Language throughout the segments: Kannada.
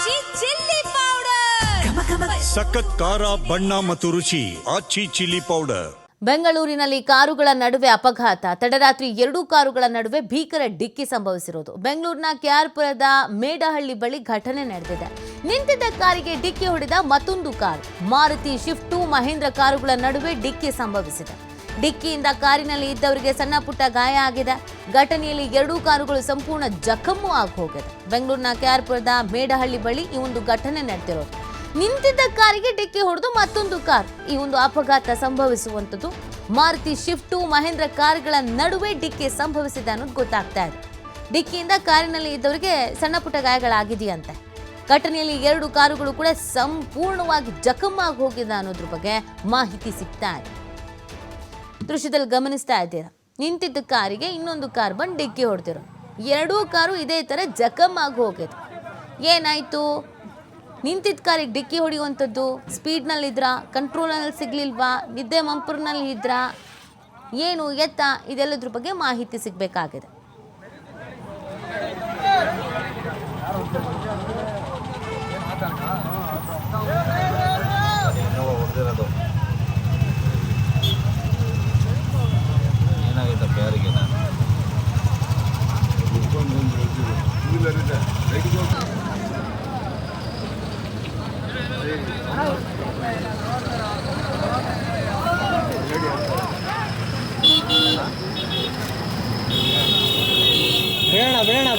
ಆಚಿ ಚಿಲ್ಲಿ ಪೌಡರ್ ಸಖತ್ ಖಾರ ಬಣ್ಣ ಮತ್ತು ರುಚಿ ಆಚಿ ಚಿಲ್ಲಿ ಪೌಡರ್. ಬೆಂಗಳೂರಿನಲ್ಲಿ ಕಾರುಗಳ ನಡುವೆ ಅಪಘಾತ. ತಡರಾತ್ರಿ 2 ಕಾರುಗಳ ನಡುವೆ ಭೀಕರ ಡಿಕ್ಕಿ ಸಂಭವಿಸಿರುವುದು. ಬೆಂಗಳೂರಿನ ಕೆಆರ್ಪುರದ ಮೇಡಹಳ್ಳಿ ಬಳಿ ಘಟನೆ ನಡೆದಿದೆ. ನಿಂತಿದ್ದ ಕಾರಿಗೆ ಡಿಕ್ಕಿ ಹೊಡೆದ ಮತ್ತೊಂದು ಕಾರು. ಮಾರುತಿ ಶಿಫ್ಟ್ 2 ಮಹೇಂದ್ರ ಕಾರುಗಳ ನಡುವೆ ಡಿಕ್ಕಿ ಸಂಭವಿಸಿದೆ. ಡಿಕ್ಕಿಯಿಂದ ಕಾರಿನಲ್ಲಿ ಇದ್ದವರಿಗೆ ಸಣ್ಣ ಪುಟ್ಟ ಗಾಯ ಆಗಿದೆ. ಘಟನೆಯಲ್ಲಿ 2 ಕಾರುಗಳು ಸಂಪೂರ್ಣ ಜಖಮ್ಮು ಆಗಿ ಹೋಗಿದೆ. ಬೆಂಗಳೂರಿನ ಕೆಆರ್ಪುರದ ಮೇಡಹಳ್ಳಿ ಬಳಿ ಈ ಒಂದು ಘಟನೆ ನಡೆದಿರೋದು. ನಿಂತಿದ್ದ ಕಾರಿಗೆ ಡಿಕ್ಕಿ ಹೊಡೆದು ಮತ್ತೊಂದು ಕಾರ್. ಈ ಒಂದು ಅಪಘಾತ ಸಂಭವಿಸುವಂಥದ್ದು ಮಾರುತಿ ಶಿಫ್ಟ್ 2 ಮಹೇಂದ್ರ ಕಾರುಗಳ ನಡುವೆ ಡಿಕ್ಕಿ ಸಂಭವಿಸಿದೆ ಅನ್ನೋದು ಗೊತ್ತಾಗ್ತಾ ಇದೆ. ಡಿಕ್ಕಿಯಿಂದ ಕಾರಿನಲ್ಲಿ ಇದ್ದವರಿಗೆ ಸಣ್ಣ ಪುಟ್ಟ ಗಾಯಗಳಾಗಿದೆಯಂತೆ. ಘಟನೆಯಲ್ಲಿ 2 ಕಾರುಗಳು ಕೂಡ ಸಂಪೂರ್ಣವಾಗಿ ಜಖಮ್ಮಾಗಿ ಹೋಗಿದೆ ಅನ್ನೋದ್ರ ಬಗ್ಗೆ ಮಾಹಿತಿ ಸಿಗ್ತಾ ಇದೆ. ದೃಶ್ಯದಲ್ಲಿ ಗಮನಿಸ್ತಾ ಇದ್ದೀರಾ, ನಿಂತಿದ್ದ ಕಾರಿಗೆ ಇನ್ನೊಂದು ಕಾರ್ ಬಂದು ಡಿಕ್ಕಿ ಹೊಡೆದಿರೋ 2 ಕಾರು ಇದೇ ಥರ ಜಖಮ್ಮಾಗಿ ಹೋಗಿದೆ. ಏನಾಯಿತು? ನಿಂತಿದ್ದ ಕಾರಿಗೆ ಡಿಕ್ಕಿ ಹೊಡೆಯುವಂಥದ್ದು ಸ್ಪೀಡ್ನಲ್ಲಿದ್ರಾ, ಕಂಟ್ರೋಲ್ನಲ್ಲಿ ಸಿಗಲಿಲ್ವಾ, ನಿದ್ದೆ ಮಂಪರ್ನಲ್ಲಿ ಇದ್ರಾ, ಏನು ಎತ್ತ, ಇದೆಲ್ಲದ್ರ ಬಗ್ಗೆ ಮಾಹಿತಿ ಸಿಗಬೇಕಾಗಿದೆ.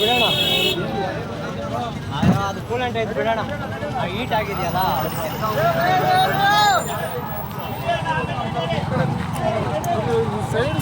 ಬಿಡೋಣ ಅದು ಕೂಲೆಂಟ್ ಐತೆ, ಬಿಡೋಣ. ಹೀಟ್ ಆಗಿದೆಯಲ್ಲ. ಸೈಡ್